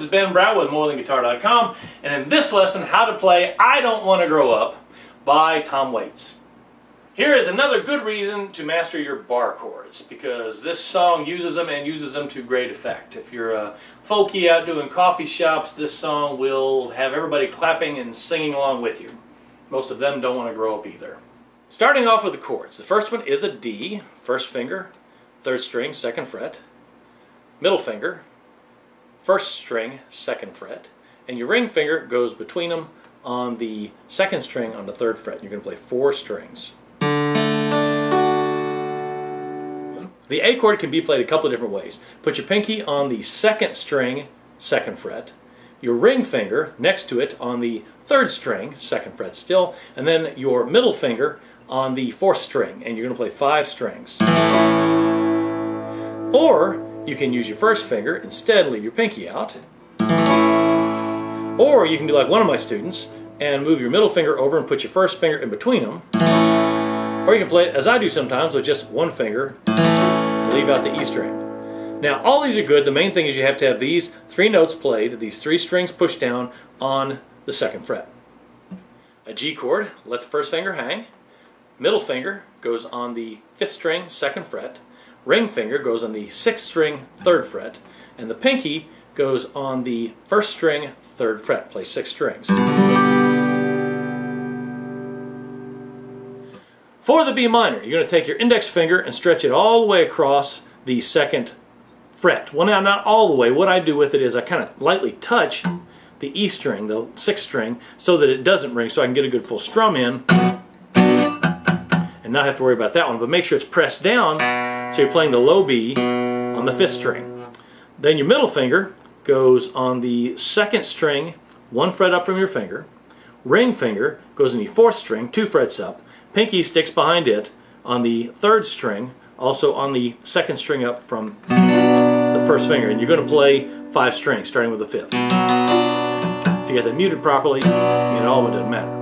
is Ben Brown with morethanguitar.com, and in this lesson, how to play I Don't Want to Grow Up by Tom Waits. Here is another good reason to master your bar chords, because this song uses them and uses them to great effect. If you're a folkie out doing coffee shops, this song will have everybody clapping and singing along with you. Most of them don't want to grow up either. Starting off with the chords. The first one is a D, first finger, third string, second fret, middle finger, first string, second fret, and your ring finger goes between them on the second string on the third fret. You're going to play 4 strings. The A chord can be played a couple of different ways. Put your pinky on the second string, second fret, your ring finger next to it on the third string, second fret still, and then your middle finger on the fourth string, and you're going to play 5 strings. Or you can use your first finger, instead leave your pinky out. Or you can do like one of my students and move your middle finger over and put your first finger in between them. Or you can play it as I do sometimes with just one finger and leave out the E string. Now all these are good. The main thing is you have to have these 3 notes played, these 3 strings pushed down on the second fret. A G chord, let the first finger hang. Middle finger goes on the 5th string, second fret. Ring finger goes on the 6th string, 3rd fret, and the pinky goes on the 1st string, 3rd fret. Play 6 strings. For the B minor, you're going to take your index finger and stretch it all the way across the 2nd fret. Well, now not all the way. What I do with it is I kind of lightly touch the E string, the 6th string, so that it doesn't ring, so I can get a good full strum in and not have to worry about that one. But make sure it's pressed down, so you're playing the low B on the 5th string. Then your middle finger goes on the 2nd string, 1 fret up from your finger. Ring finger goes on the 4th string, 2 frets up. Pinky sticks behind it on the 3rd string, also on the 2nd string up from the 1st finger. And you're going to play 5 strings, starting with the 5th. If you get that muted properly, it all doesn't matter.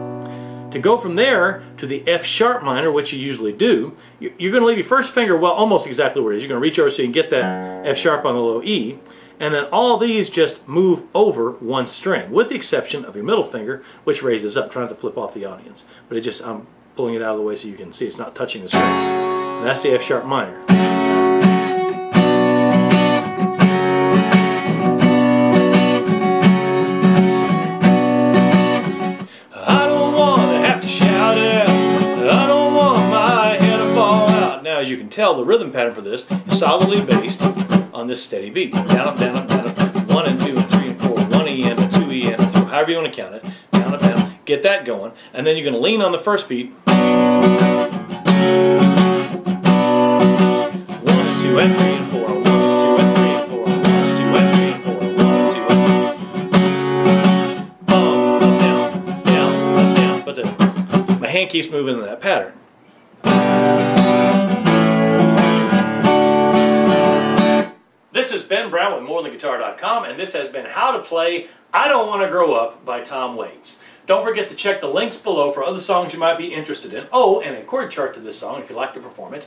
To go from there to the F sharp minor, which you usually do, you're going to leave your first finger, well, almost exactly where it is. You're going to reach over so you can get that F sharp on the low E, and then all these just move over 1 string, with the exception of your middle finger, which raises up. Try not to flip off the audience. But I'm pulling it out of the way so you can see it's not touching the strings. And that's the F sharp minor. As you can tell, the rhythm pattern for this is solidly based on this steady beat. Down, up, down, up, down, up. 1 and 2 and 3 and 4. 1 E and 2 E and 3. However you want to count it. Down, up, down. Get that going. And then you're going to lean on the first beat. 1 and 2 and 3 and 4. 1 and 2 and 3 and 4. 1 and 2 and 3 and 4. 1 and 2 and 3. Up, down, down, up, down. But my hand keeps moving in that pattern. This is Ben Brown with morethanguitar.com, and this has been How to Play I Don't Want to Grow Up by Tom Waits. Don't forget to check the links below for other songs you might be interested in. Oh, and a chord chart to this song if you'd like to perform it.